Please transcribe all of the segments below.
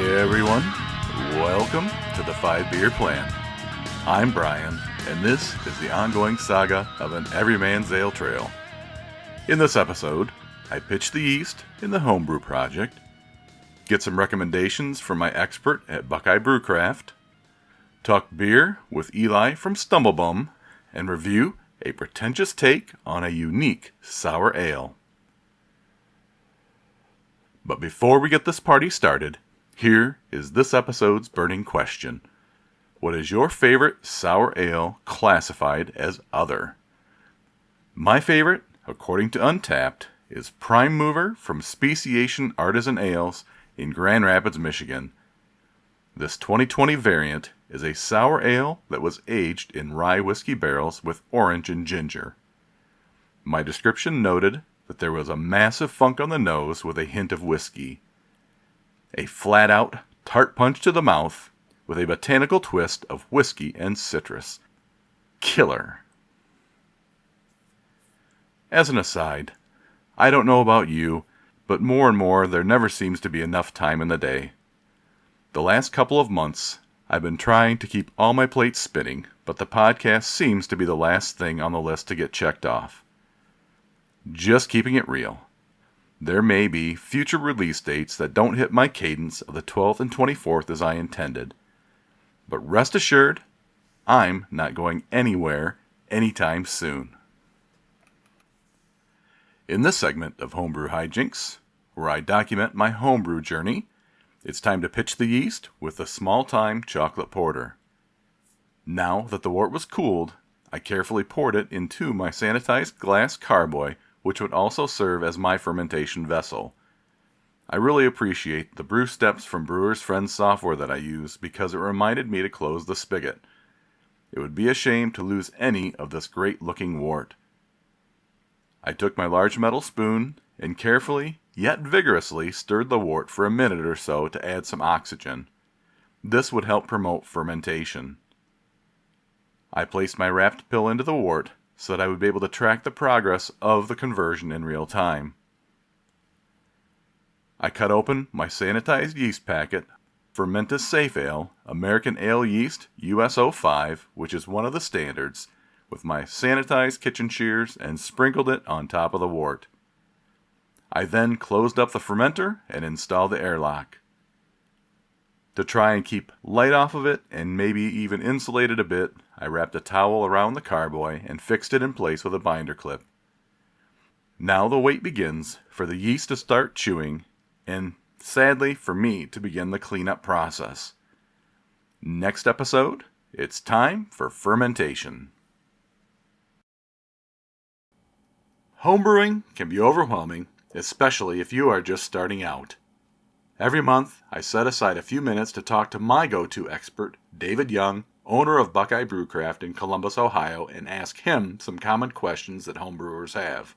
Hey everyone, welcome to the 5 Beer Plan. I'm Brian, and this is the ongoing saga of an everyman's ale trail. In this episode, I pitch the yeast in the homebrew project, get some recommendations from my expert at Buckeye Brewcraft, talk beer with Eli from Stumblebum, and review a pretentious take on a unique sour ale. But before we get this party started, here is this episode's burning question. What is your favorite sour ale classified as other? My favorite, according to Untappd, is Prime Mover from Speciation Artisan Ales in Grand Rapids, Michigan. This 2020 variant is a sour ale that was aged in rye whiskey barrels with orange and ginger. My description noted that there was a massive funk on the nose with a hint of whiskey. A flat-out, tart punch to the mouth with a botanical twist of whiskey and citrus. Killer. As an aside, I don't know about you, but more and more there never seems to be enough time in the day. The last couple of months, I've been trying to keep all my plates spinning, but the podcast seems to be the last thing on the list to get checked off. Just keeping it real. There may be future release dates that don't hit my cadence of the 12th and 24th as I intended. But rest assured, I'm not going anywhere anytime soon. In this segment of Homebrew Hijinks, where I document my homebrew journey, it's time to pitch the yeast with a small-time chocolate porter. Now that the wort was cooled, I carefully poured it into my sanitized glass carboy, which would also serve as my fermentation vessel. I really appreciate the brew steps from Brewer's Friends software that I use because it reminded me to close the spigot. It would be a shame to lose any of this great-looking wort. I took my large metal spoon and carefully, yet vigorously, stirred the wort for a minute or so to add some oxygen. This would help promote fermentation. I placed my wrapped pill into the wort so that I would be able to track the progress of the conversion in real time. I cut open my sanitized yeast packet, Fermentus Safe Ale, American Ale Yeast US-05, which is one of the standards, with my sanitized kitchen shears and sprinkled it on top of the wort. I then closed up the fermenter and installed the airlock. To try and keep light off of it and maybe even insulate it a bit, I wrapped a towel around the carboy and fixed it in place with a binder clip. Now the wait begins for the yeast to start chewing and, sadly for me, to begin the cleanup process. Next episode, it's time for fermentation. Homebrewing can be overwhelming, especially if you are just starting out. Every month, I set aside a few minutes to talk to my go-to expert, David Young, owner of Buckeye Brewcraft in Columbus, Ohio, and ask him some common questions that homebrewers have.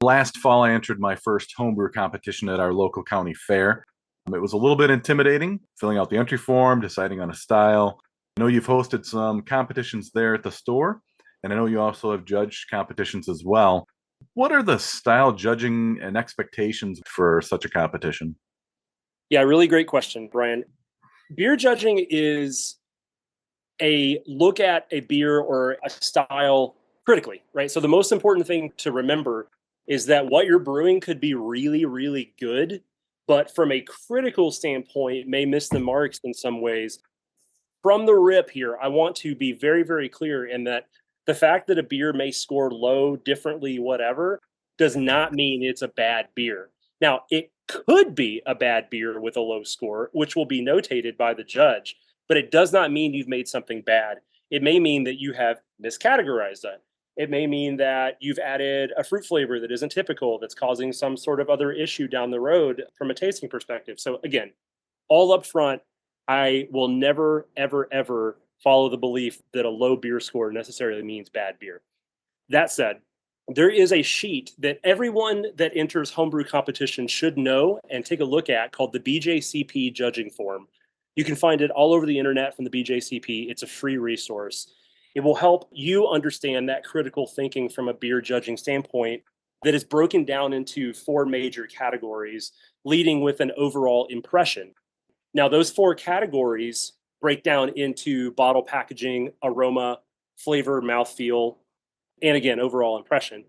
Last fall, I entered my first homebrew competition at our local county fair. It was a little bit intimidating, filling out the entry form, deciding on a style. I know you've hosted some competitions there at the store, and I know you also have judged competitions as well. What are the style judging and expectations for such a competition? Yeah, really great question, Brian. Beer judging is a look at a beer or a style critically, right? So the most important thing to remember is that what you're brewing could be really, really good, but from a critical standpoint, may miss the marks in some ways. From the rip here, I want to be very, very clear in that the fact that a beer may score low, differently, whatever, does not mean it's a bad beer. Now, it could be a bad beer with a low score, which will be notated by the judge, but it does not mean you've made something bad. It may mean that you have miscategorized it. It may mean that you've added a fruit flavor that isn't typical, that's causing some sort of other issue down the road from a tasting perspective. So again, all up front, I will never, ever, ever follow the belief that a low beer score necessarily means bad beer. That said, there is a sheet that everyone that enters homebrew competition should know and take a look at called the BJCP judging form. You can find it all over the internet from the BJCP. It's a free resource. It will help you understand that critical thinking from a beer judging standpoint that is broken down into 4 major categories, leading with an overall impression. Now, those 4 categories break down into bottle packaging, aroma, flavor, mouthfeel, and again, overall impression.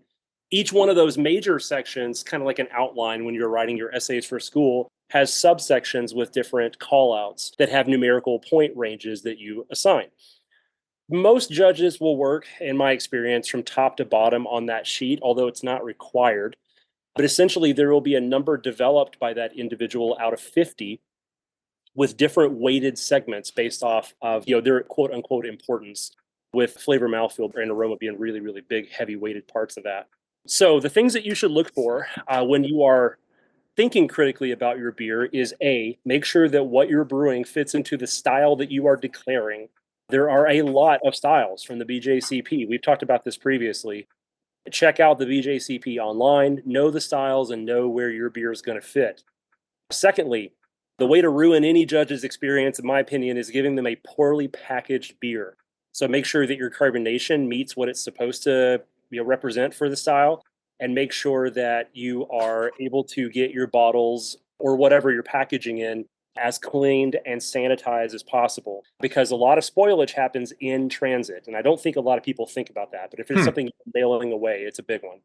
Each one of those major sections, kind of like an outline when you're writing your essays for school, has subsections with different callouts that have numerical point ranges that you assign. Most judges will work, in my experience, from top to bottom on that sheet, although it's not required. But essentially, there will be a number developed by that individual out of 50 with different weighted segments based off of their quote unquote importance, with flavor, mouthfeel, and aroma being really, really big, heavy weighted parts of that. So the things that you should look for when you are thinking critically about your beer is A, make sure that what you're brewing fits into the style that you are declaring. There are a lot of styles from the BJCP. We've talked about this previously. Check out the BJCP online, know the styles, and know where your beer is going to fit. Secondly, the way to ruin any judge's experience, in my opinion, is giving them a poorly packaged beer. So make sure that your carbonation meets what it's supposed to represent for the style, and make sure that you are able to get your bottles or whatever you're packaging in as cleaned and sanitized as possible, because a lot of spoilage happens in transit. And I don't think a lot of people think about that, but if it's something you're nailing away, it's a big one.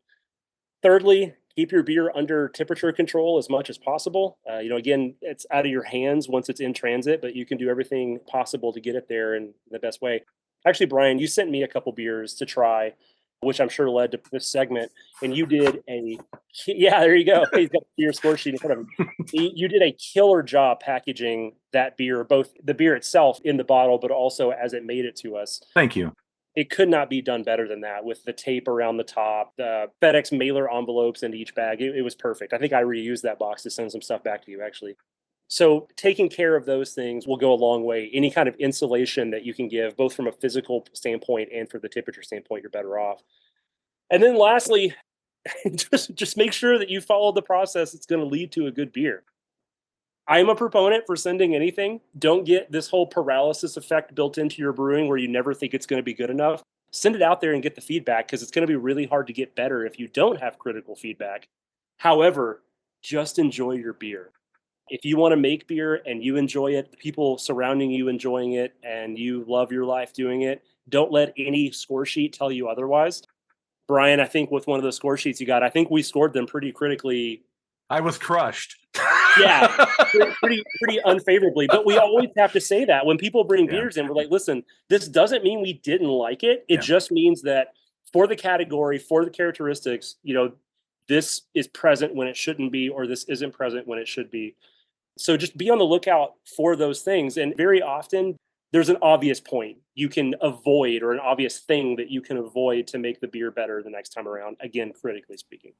Thirdly, keep your beer under temperature control as much as possible. Again, it's out of your hands once it's in transit, but you can do everything possible to get it there in the best way. Actually, Brian, you sent me a couple beers to try, which I'm sure led to this segment. And you did there you go. He's got a beer score sheet in front of him. You did a killer job packaging that beer, both the beer itself in the bottle, but also as it made it to us. Thank you. It could not be done better than that, with the tape around the top, the FedEx mailer envelopes in each bag. It was perfect. I think I reused that box to send some stuff back to you, actually. So taking care of those things will go a long way. Any kind of insulation that you can give, both from a physical standpoint and for the temperature standpoint, you're better off. And then lastly, just make sure that you follow the process that's going to lead to a good beer. I'm a proponent for sending anything. Don't get this whole paralysis effect built into your brewing where you never think it's going to be good enough. Send it out there and get the feedback, because it's going to be really hard to get better if you don't have critical feedback. However, just enjoy your beer. If you want to make beer and you enjoy it, the people surrounding you enjoying it, and you love your life doing it, don't let any score sheet tell you otherwise. Brian, I think with one of the score sheets you got, I think we scored them pretty critically. I was crushed. Yeah, pretty unfavorably. But we always have to say that when people bring beers in, we're like, listen, this doesn't mean we didn't like it. It just means that for the category, for the characteristics, this is present when it shouldn't be, or this isn't present when it should be. So just be on the lookout for those things. And very often there's an obvious point you can avoid, or an obvious thing that you can avoid to make the beer better the next time around, again, critically speaking.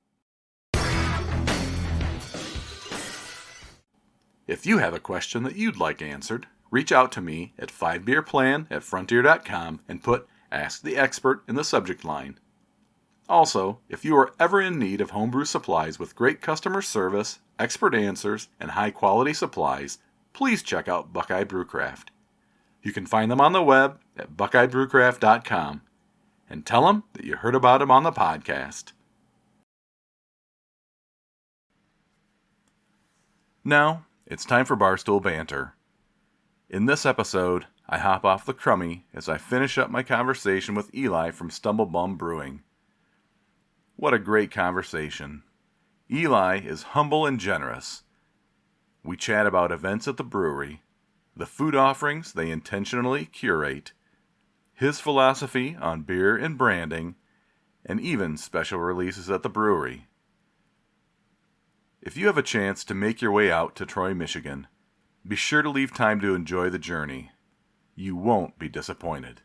If you have a question that you'd like answered, reach out to me at 5beerplan@frontier.com and put Ask the Expert in the subject line. Also, if you are ever in need of homebrew supplies with great customer service, expert answers, and high-quality supplies, please check out Buckeye Brewcraft. You can find them on the web at buckeyebrewcraft.com, and tell them that you heard about them on the podcast. Now, it's time for Barstool Banter. In this episode, I hop off the crummy as I finish up my conversation with Eli from Stumblebum Brewing. What a great conversation. Eli is humble and generous. We chat about events at the brewery, the food offerings they intentionally curate, his philosophy on beer and branding, and even special releases at the brewery. If you have a chance to make your way out to Troy, Michigan, be sure to leave time to enjoy the journey. You won't be disappointed.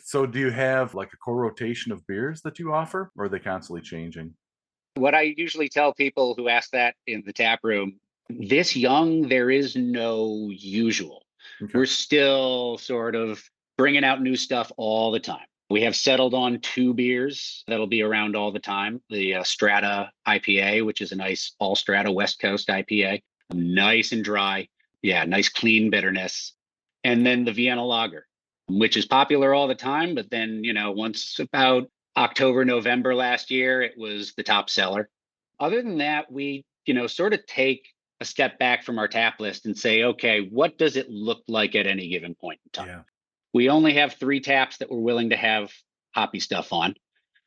So do you have like a core rotation of beers that you offer, or are they constantly changing? What I usually tell people who ask that in the tap room, this young, there is no usual. Okay. We're still sort of bringing out new stuff all the time. We have settled on 2 beers that'll be around all the time. The Strata IPA, which is a nice all Strata West Coast IPA, nice and dry. Yeah, nice clean bitterness. And then the Vienna Lager, which is popular all the time. But then, once about October, November last year, it was the top seller. Other than that, we, sort of take a step back from our tap list and say, okay, what does it look like at any given point in time? Yeah. We only have 3 taps that we're willing to have hoppy stuff on.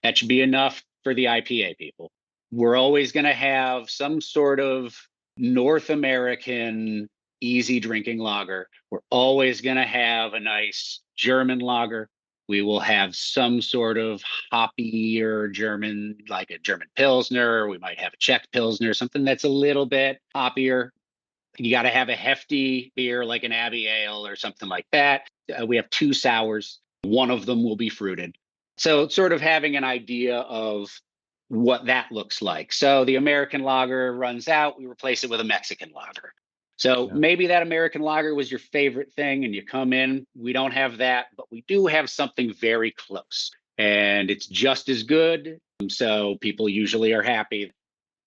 That should be enough for the IPA people. We're always going to have some sort of North American easy drinking lager. We're always going to have a nice German lager. We will have some sort of hoppier German, like a German Pilsner. We might have a Czech Pilsner, something that's a little bit hoppier. You got to have a hefty beer like an Abbey Ale or something like that. We have 2 sours. One of them will be fruited. So sort of having an idea of what that looks like. So the American lager runs out, we replace it with a Mexican lager. So maybe that American lager was your favorite thing and you come in, we don't have that, but we do have something very close and it's just as good. So people usually are happy.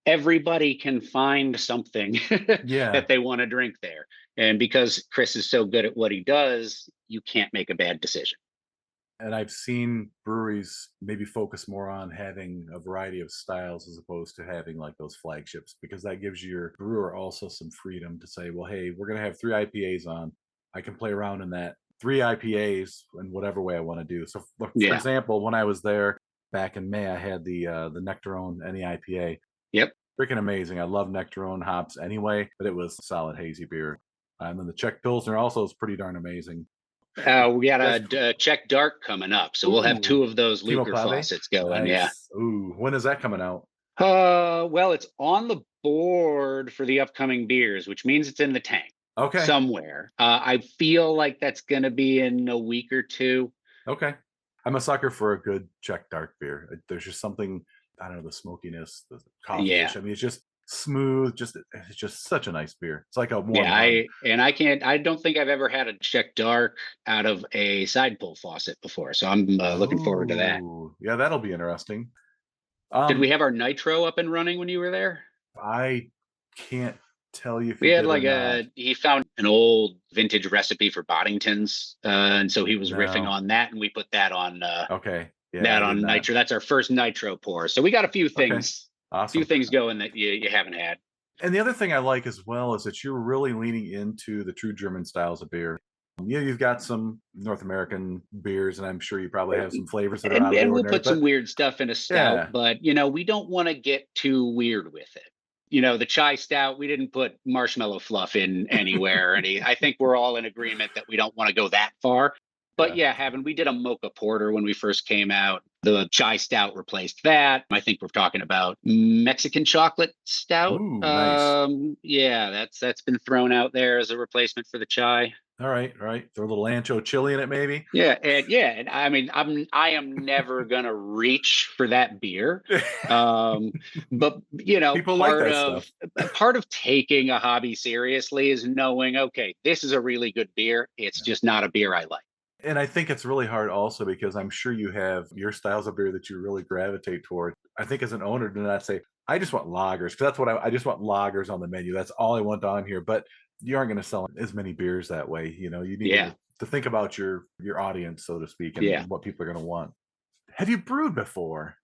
Everybody can find something that they want to drink there. And because Chris is so good at what he does, you can't make a bad decision. And I've seen breweries maybe focus more on having a variety of styles as opposed to having like those flagships, because that gives your brewer also some freedom to say, well, hey, we're going to have 3 IPAs on. I can play around in that 3 IPAs in whatever way I want to do. So, for example, when I was there back in May, I had the Nectarone NEIPA. Yep. Freaking amazing. I love Nectarone hops anyway, but it was a solid hazy beer. And then the Czech Pilsner also is pretty darn amazing. We got a Czech Dark coming up, so we'll have 2 of those Luker faucets going. Nice. Yeah. Ooh, when is that coming out? Well, it's on the board for the upcoming beers, which means it's in the tank. Okay. Somewhere. I feel like that's going to be in a week or 2. Okay. I'm a sucker for a good Czech Dark beer. There's just something, I don't know, the smokiness, the coffee-ish. I mean, it's just smooth. It's just such a nice beer. It's like a warm hug. I don't think I've ever had a Czech Dark out of a side pull faucet before. So I'm looking forward to that. Yeah, that'll be interesting. Did we have our nitro up and running when you were there? I can't tell you if we had like he found an old vintage recipe for Boddingtons, and so he was riffing on that, and we put that on. Okay. Yeah, that on nitro. That's our first nitro pour. So we got a few things. Awesome. A few things going that you haven't had. And the other thing I like as well is that you're really leaning into the true German styles of beer. You've got some North American beers, and I'm sure you probably have some flavors that are out of the ordinary. And we'll put some weird stuff in a stout, but we don't want to get too weird with it. The chai stout, we didn't put marshmallow fluff in anywhere. I think we're all in agreement that we don't want to go that far. But we did a mocha porter when we first came out. The chai stout replaced that. I think we're talking about Mexican chocolate stout. Ooh, nice. That's been thrown out there as a replacement for the chai. All right. Throw a little ancho chili in it, maybe. And I mean, I am never gonna reach for that beer, but people like that stuff. Part of taking a hobby seriously is knowing, okay, this is a really good beer. It's just not a beer I like. And I think it's really hard also because I'm sure you have your styles of beer that you really gravitate toward. I think as an owner, do not say, I just want lagers, because that's what I just want lagers on the menu. That's all I want on here. But you aren't going to sell as many beers that way. You need to think about your audience, so to speak, and what people are going to want. Have you brewed before?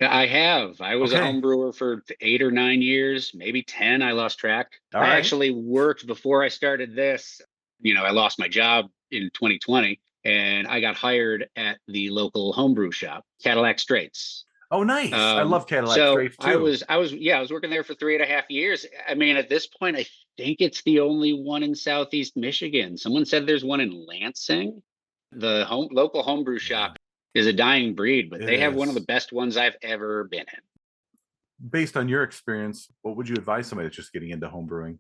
I have. I was a home brewer for 8 or 9 years, maybe 10. I lost track. I actually worked before I started this. I lost my job in 2020 and I got hired at the local homebrew shop, Cadillac Straits. Oh, nice. I love Cadillac Straits too. I was working there for 3.5 years. I mean, at this point, I think it's the only one in Southeast Michigan. Someone said there's one in Lansing. The local homebrew shop is a dying breed, but they have one of the best ones I've ever been in. Based on your experience, what would you advise somebody that's just getting into homebrewing?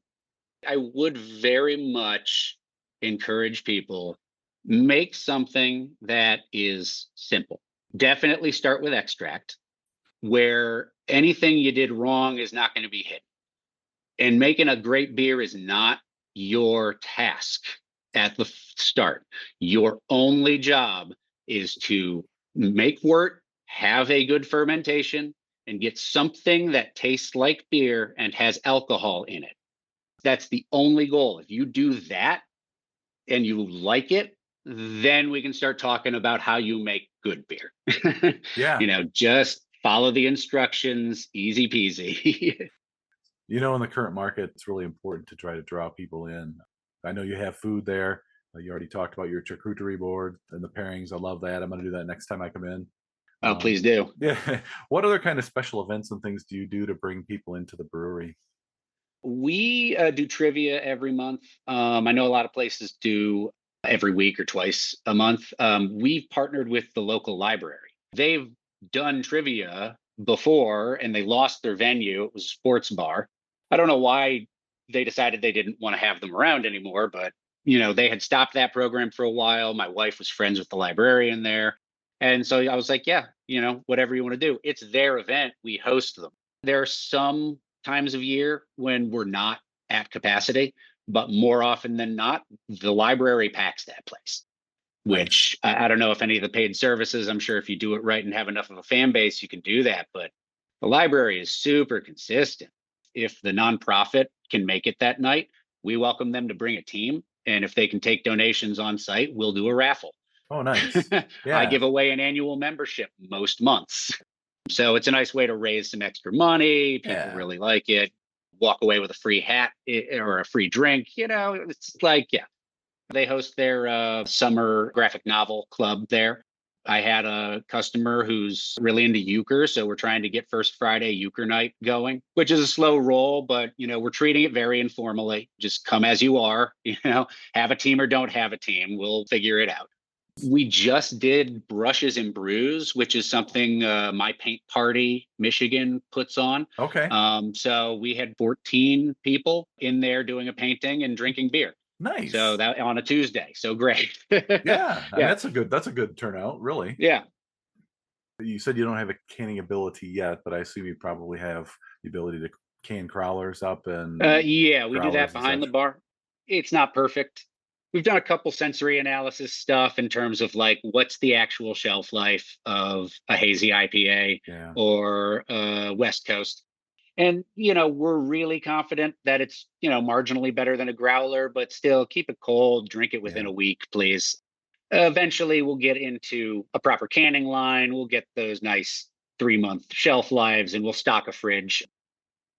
I would very much encourage people, make something that is simple. Definitely start with extract, where anything you did wrong is not going to be hidden. And making a great beer is not your task at the start. Your only job is to make wort, have a good fermentation, and get something that tastes like beer and has alcohol in it. That's the only goal. If you do that and you like it, then we can start talking about how you make good beer. Yeah. Just follow the instructions, easy peasy. In the current market, it's really important to try to draw people in. I know you have food there. You already talked about your charcuterie board and the pairings. I love that. I'm going to do that next time I come in. Oh, please do. Yeah. What other kind of special events and things do you do to bring people into the brewery? We do trivia every month. I know a lot of places do every week or twice a month. We've partnered with the local library. They've done trivia before and they lost their venue. It was a sports bar. I don't know why they decided they didn't want to have them around anymore, but they had stopped that program for a while. My wife was friends with the librarian there. And so I was like, yeah, whatever you want to do. It's their event. We host them. There are some times of year when we're not at capacity, but more often than not, the library packs that place, Nice. which I don't know if any of the paid services, I'm sure if you do it right and have enough of a fan base, you can do that. But the library is super consistent. If the nonprofit can make it that night, we welcome them to bring a team. And if they can take donations on site, we'll do a raffle. Oh, nice. I Yeah. give away an annual membership most months. So it's a nice way to raise some extra money. People Yeah. really like it. Walk away with a free hat or a free drink. It's like, yeah. They host their summer graphic novel club there. I had a customer who's really into euchre, so we're trying to get First Friday euchre night going, which is a slow roll, but we're treating it very informally. Just come as you are, have a team or don't have a team. We'll figure it out. We just did Brushes and Brews, which is something My Paint Party Michigan puts on. Okay. So we had 14 people in there doing a painting and drinking beer. Nice. So that on a Tuesday. So great. Yeah. I mean, Yeah. that's a good turnout, really. Yeah. You said you don't have a canning ability yet, but I assume you probably have the ability to can crawlers up and Yeah, we do that growlers and behind the such. bar. It's not perfect. We've done a couple sensory analysis stuff in terms of like what's the actual shelf life of a hazy IPA Yeah. or West Coast. And we're really confident that it's marginally better than a growler, but still keep it cold, drink it within Yeah. a week, please. Eventually, we'll get into a proper canning line. We'll get those nice 3-month shelf lives, and we'll stock a fridge.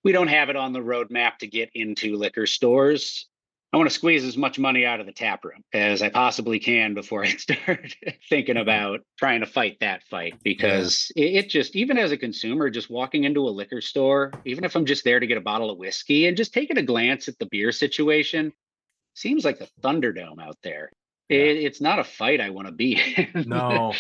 We don't have it on the roadmap to get into liquor stores. I want to squeeze as much money out of the tap room as I possibly can before I start thinking about trying to fight that fight, because it just, even as a consumer, just walking into a liquor store, even if I'm just there to get a bottle of whiskey and just taking a glance at the beer situation, seems like the Thunderdome out there. Yeah. It's not a fight I want to be in. No.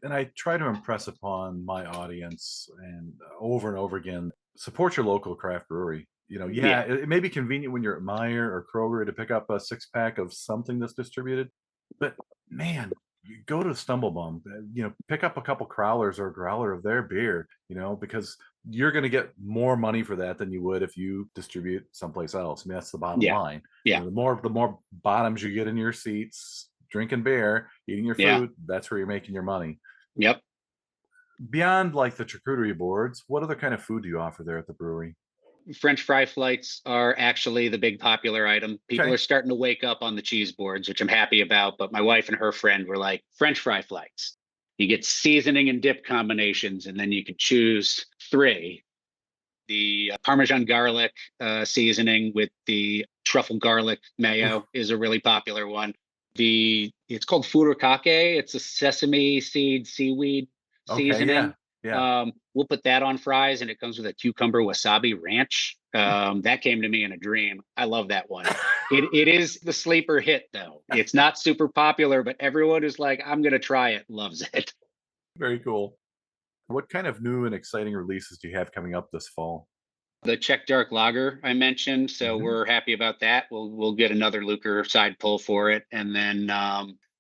And I try to impress upon my audience and over again, support your local craft brewery. Yeah. It may be convenient when you're at Meyer or Kroger to pick up a 6-pack of something that's distributed, but man, you go to Stumblebum, pick up a couple crowlers or a growler of their beer, because you're going to get more money for that than you would if you distribute someplace else. I mean, that's the bottom Yeah. line. Yeah. The more bottoms you get in your seats, drinking beer, eating your Yeah. food, that's where you're making your money. Yep. Beyond like the charcuterie boards, what other kind of food do you offer there at the brewery? French fry flights are actually the big popular item. People Okay. are starting to wake up on the cheese boards, which I'm happy about. But my wife and her friend were like, French fry flights. You get seasoning and dip combinations, and then you can choose 3. The Parmesan garlic seasoning with the truffle garlic mayo is a really popular one. It's called furikake. It's a sesame seed seaweed Okay, yeah. seasoning. We'll put that on fries, and it comes with a cucumber wasabi ranch. That came to me in a dream. I love that one. It is the sleeper hit, though. It's not super popular, but everyone who's like, I'm going to try it, loves it. Very cool. What kind of new and exciting releases do you have coming up this fall? The Czech Dark Lager I mentioned, so Mhm. we're happy about that. We'll get another Luker side pull for it, and then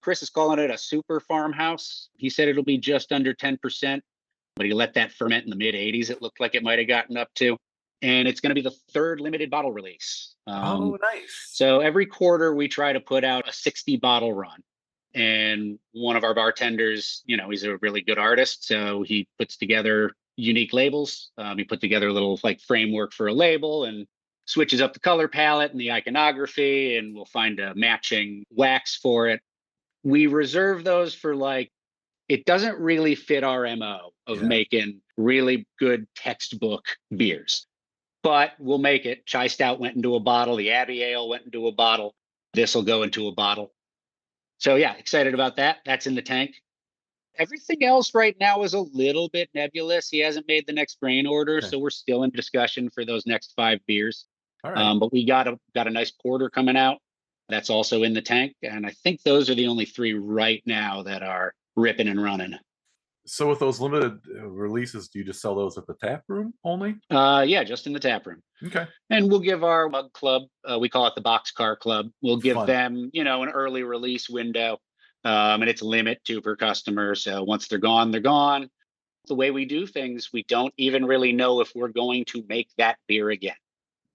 Chris is calling it a super farmhouse. He said it'll be just under 10%, but he let that ferment in the mid 80s. It looked like it might have gotten up to, and it's going to be the 3rd limited bottle release. Oh, nice. So every quarter we try to put out a 60 bottle run. And one of our bartenders, he's a really good artist. So he puts together unique labels. He put together a little like framework for a label and switches up the color palette and the iconography, and we'll find a matching wax for it. We reserve those for like, it doesn't really fit our MO of making really good textbook beers, but we'll make it. Chai Stout went into a bottle. The Abbey Ale went into a bottle. This will go into a bottle. So yeah, excited about that. That's in the tank. Everything else right now is a little bit nebulous. He hasn't made the next grain order, so we're still in discussion for those next 5 beers. All right. But we got a nice porter coming out. That's also in the tank, and I think those are the only 3 right now that are ripping and running. So with those limited releases, do you just sell those at the tap room only? Yeah, just in the tap room. Okay. And we'll give our mug club, we call it the Boxcar Club. We'll give Fun. them, an early release window, and it's a limit 2 per customer. So once they're gone, they're gone. The way we do things, we don't even really know if we're going to make that beer again.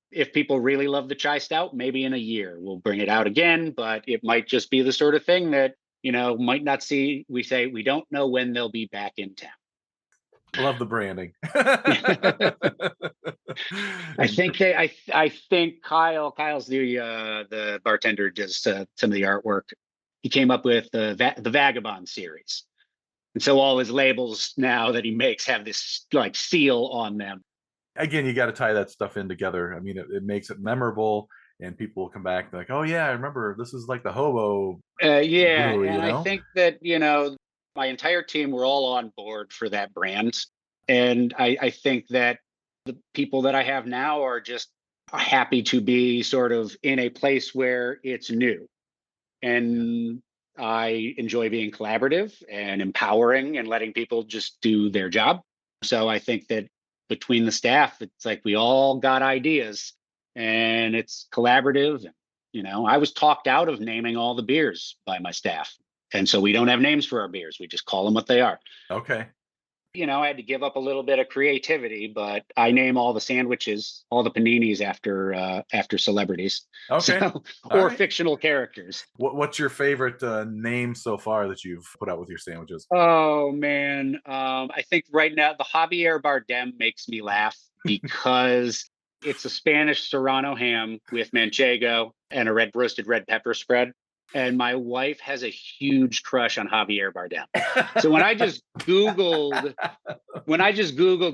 If people really love the Chai Stout, maybe in a year we'll bring it out again, but it might just be the sort of thing that, might not see. We say we don't know when they'll be back in town. I love the branding. I think Kyle's the bartender, does some of the artwork. He came up with the Vagabond series. And so all his labels now that he makes have this like seal on them. Again, you got to tie that stuff in together. I mean, it makes it memorable, and people will come back like, "Oh yeah, I remember this is like the hobo." brewery, And I think that my entire team, we're all on board for that brand, and I think that the people that I have now are just happy to be sort of in a place where it's new, and I enjoy being collaborative and empowering and letting people just do their job. So I think that between the staff, it's like we all got ideas and it's collaborative. I was talked out of naming all the beers by my staff. And so we don't have names for our beers. We just call them what they are. Okay. I had to give up a little bit of creativity, but I name all the sandwiches, all the paninis after celebrities, Okay. or right. fictional characters. What's your favorite name so far that you've put out with your sandwiches? Oh man, I think right now the Javier Bardem makes me laugh because it's a Spanish Serrano ham with manchego and a roasted red pepper spread. And my wife has a huge crush on Javier Bardem. So when I just Googled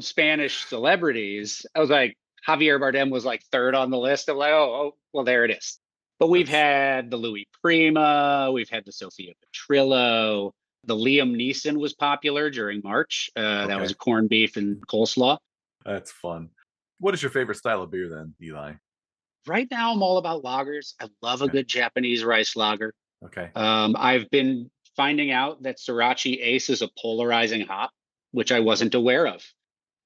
Spanish celebrities, I was like, Javier Bardem was like 3rd on the list. I'm like, oh, well, there it is. But we've had the Louis Prima, we've had the Sofia Petrillo, the Liam Neeson was popular during March. That was a corned beef and coleslaw. That's fun. What is your favorite style of beer then, Eli? Right now, I'm all about lagers. I love a good Japanese rice lager. Okay. I've been finding out that Sriracha Ace is a polarizing hop, which I wasn't aware of.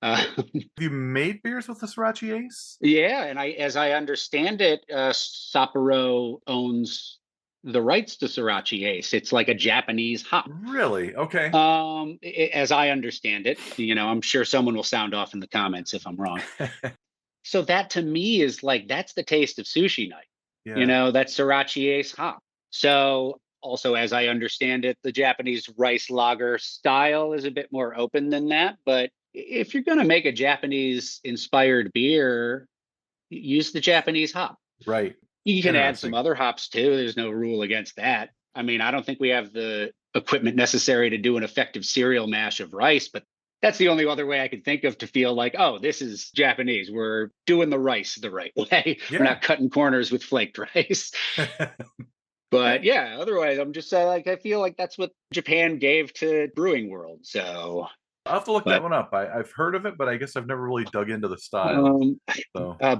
Have you made beers with the Sriracha Ace? Yeah, and as I understand it, Sapporo owns the rights to Sriracha Ace. It's like a Japanese hop. Really? Okay. As I understand it, I'm sure someone will sound off in the comments if I'm wrong. So that to me is like, that's the taste of sushi night. That Sriracha Ace hop. So also, as I understand it, the Japanese rice lager style is a bit more open than that. But if you're going to make a Japanese inspired beer, use the Japanese hop. Right. You can add some other hops too. There's no rule against that. I mean, I don't think we have the equipment necessary to do an effective cereal mash of rice, but that's the only other way I could think of to feel like, oh, this is Japanese. We're doing the rice the right way. Yeah. We're not cutting corners with flaked rice. But yeah, otherwise, I'm just I feel like that's what Japan gave to brewing world. So I'll have to look that one up. I've heard of it, but I guess I've never really dug into the style.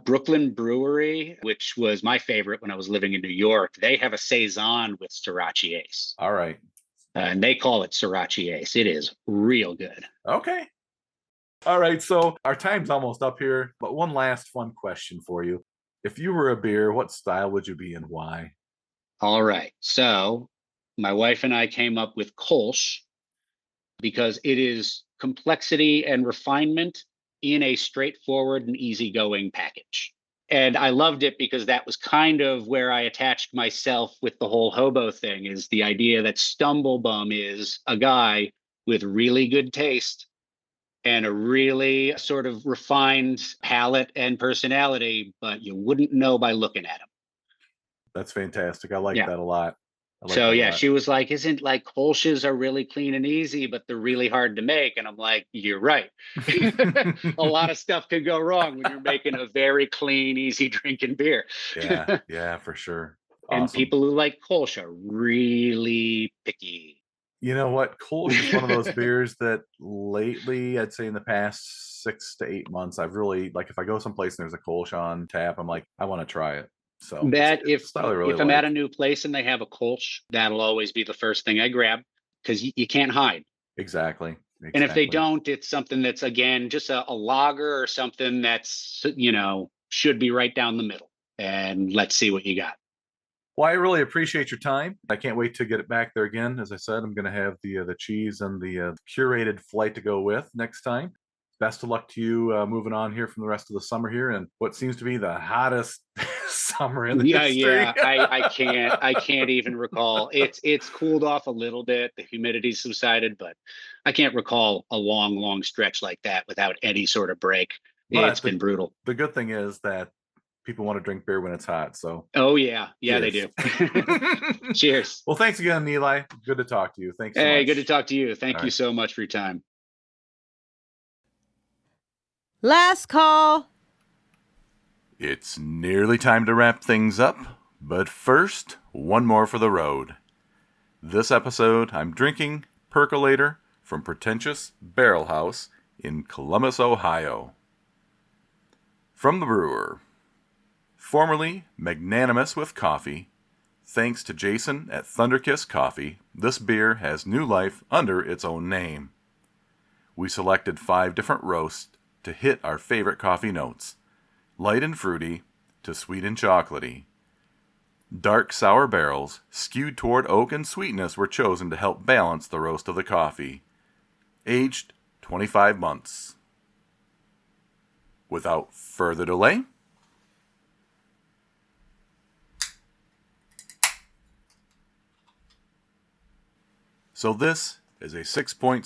Brooklyn Brewery, which was my favorite when I was living in New York, they have a Saison with Sriracha Ace. All right. And they call it Sriracha Ace. It is real good. Okay. All right. So our time's almost up here, but one last fun question for you. If you were a beer, what style would you be and why? All right. So my wife and I came up with Kolsch because it is complexity and refinement in a straightforward and easygoing package. And I loved it because that was kind of where I attached myself with the whole hobo thing, is the idea that Stumblebum is a guy with really good taste and a really sort of refined palate and personality, but you wouldn't know by looking at him. That's fantastic. I like that a lot. I like So that a yeah, lot. she was like, "Isn't like Kolsch's are really clean and easy, but they're really hard to make?" And I'm like, "You're right. A lot of stuff could go wrong when you're making a very clean, easy drinking beer." Yeah, for sure. And Awesome. people who like Kolsch are really picky. You know what? Kolsch is one of those beers that lately, I'd say in the past 6 to 8 months, I've really, like, if I go someplace and there's a Kolsch on tap, I'm like, I want to try it. So That it's a style I really if I'm at like. a new place and they have a Kolsch, that'll always be the first thing I grab because you can't hide. Exactly. And if they Exactly. don't, it's something that's again just a lager or something that's should be right down the middle. And let's see what you got. Well, I really appreciate your time. I can't wait to get it back there again. As I said, I'm going to have the cheese and the curated flight to go with next time. Best of luck to you moving on here from the rest of the summer here and what seems to be the hottest summer in the history. Yeah. I can't even recall. It's cooled off a little bit. The humidity subsided, but I can't recall a long stretch like that without any sort of break. It's But been brutal. the good thing is that people want to drink beer when it's hot. So Oh yeah, they cheers. do. Cheers. Well, thanks again, Eli. Good to talk to you. Thanks so Hey, good to much. talk to you. Thank All you right. so much for your time. Last call. It's nearly time to wrap things up, but first, one more for the road. This episode, I'm drinking Percolator from Pretentious Barrel House in Columbus, Ohio. From the brewer. Formerly magnanimous with coffee, thanks to Jason at Thunderkiss Coffee, this beer has new life under its own name. We selected 5 different roasts to hit our favorite coffee notes. Light and fruity to sweet and chocolatey. Dark sour barrels, skewed toward oak and sweetness, were chosen to help balance the roast of the coffee. Aged 25 months. Without further delay, so this is a 6.6%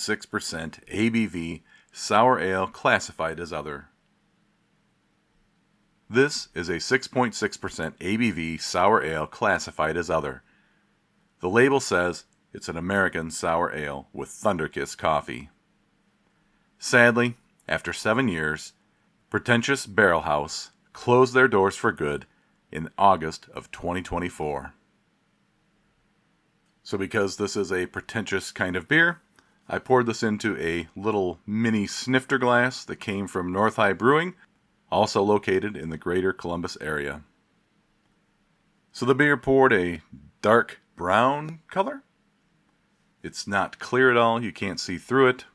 ABV sour ale classified as other. This is a 6.6% ABV sour ale classified as other. The label says it's an American sour ale with Thunderkiss coffee. Sadly, after 7 years, Pretentious Barrel House closed their doors for good in August of 2024. So because this is a pretentious kind of beer, I poured this into a little mini snifter glass that came from North High Brewing, also located in the greater Columbus area. So the beer poured a dark brown color. It's not clear at all, you can't see through it.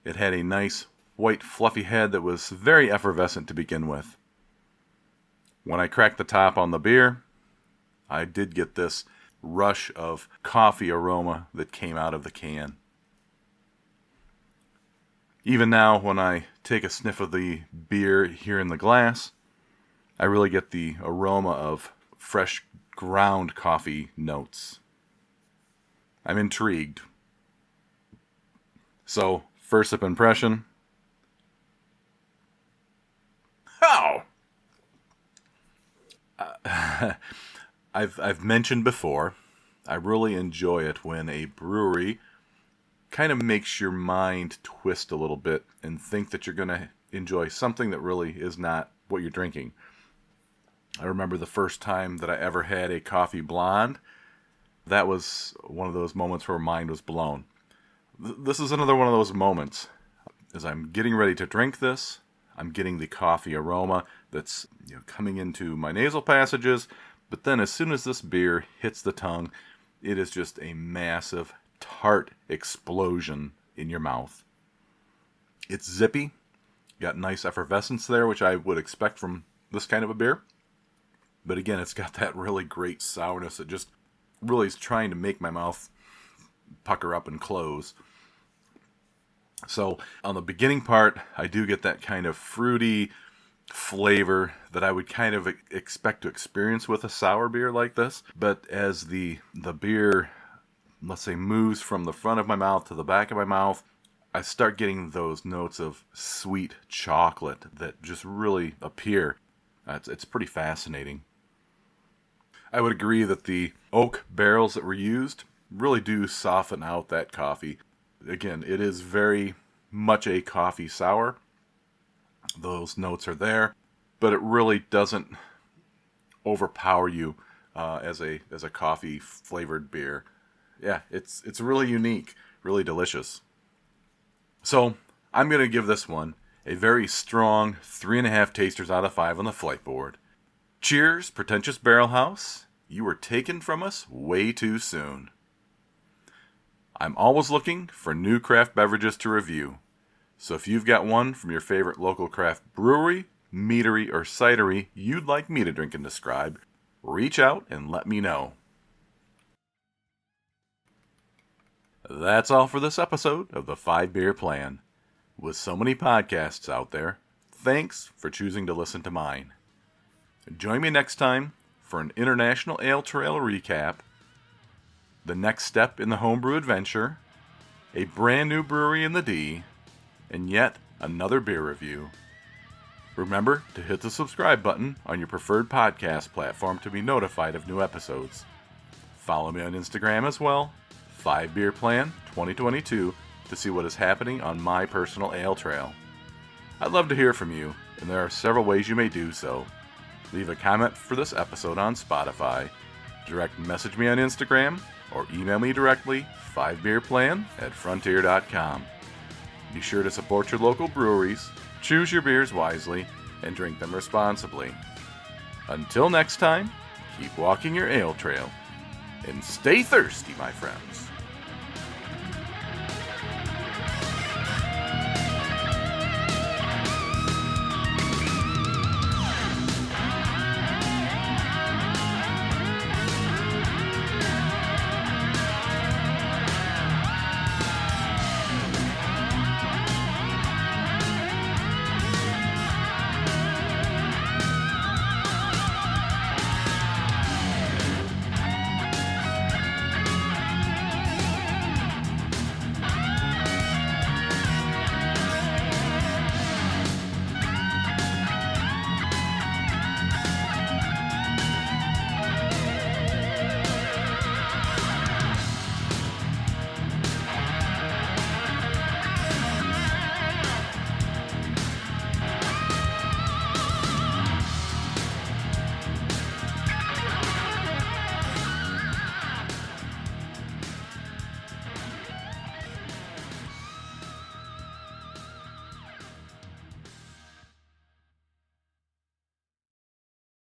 It had a nice white fluffy head that was very effervescent to begin with. When I cracked the top on the beer, I did get this rush of coffee aroma that came out of the can. Even now, when I take a sniff of the beer here in the glass, I really get the aroma of fresh ground coffee notes. I'm intrigued. So, first sip impression. Oh! I've mentioned before, I really enjoy it when a brewery kind of makes your mind twist a little bit and think that you're going to enjoy something that really is not what you're drinking. I remember the first time that I ever had a coffee blonde. That was one of those moments where mind was blown. This is another one of those moments. As I'm getting ready to drink this, I'm getting the coffee aroma that's coming into my nasal passages, but then as soon as this beer hits the tongue, it is just a massive tart explosion in your mouth. It's zippy, got nice effervescence there, which I would expect from this kind of a beer. But again, it's got that really great sourness that just really is trying to make my mouth pucker up and close. So on the beginning part, I do get that kind of fruity flavor that I would kind of expect to experience with a sour beer like this. But as the beer, let's say, moves from the front of my mouth to the back of my mouth, I start getting those notes of sweet chocolate that just really appear. It's pretty fascinating. I would agree that the oak barrels that were used really do soften out that coffee. Again, it is very much a coffee sour. Those notes are there, but it really doesn't overpower you as a coffee flavored beer. Yeah, it's really unique, really delicious. So I'm going to give this one a very strong 3.5 tasters out of 5 on the flight board. Cheers, Pretentious Barrel House. You were taken from us way too soon. I'm always looking for new craft beverages to review. So if you've got one from your favorite local craft brewery, meadery, or cidery you'd like me to drink and describe, reach out and let me know. That's all for this episode of the 5 Beer Plan. With so many podcasts out there, thanks for choosing to listen to mine. Join me next time for an International Ale Trail recap, the next step in the homebrew adventure, a brand new brewery in the D, and yet another beer review. Remember to hit the subscribe button on your preferred podcast platform to be notified of new episodes. Follow me on Instagram as well, 5 Beer Plan 2022, to see what is happening on my personal ale trail. I'd love to hear from you, and there are several ways you may do so. Leave a comment for this episode on Spotify, direct message me on Instagram, or email me directly, 5beerplan@frontier.com. Be sure to support your local breweries, choose your beers wisely, and drink them responsibly. Until next time, keep walking your ale trail, and stay thirsty, my friends.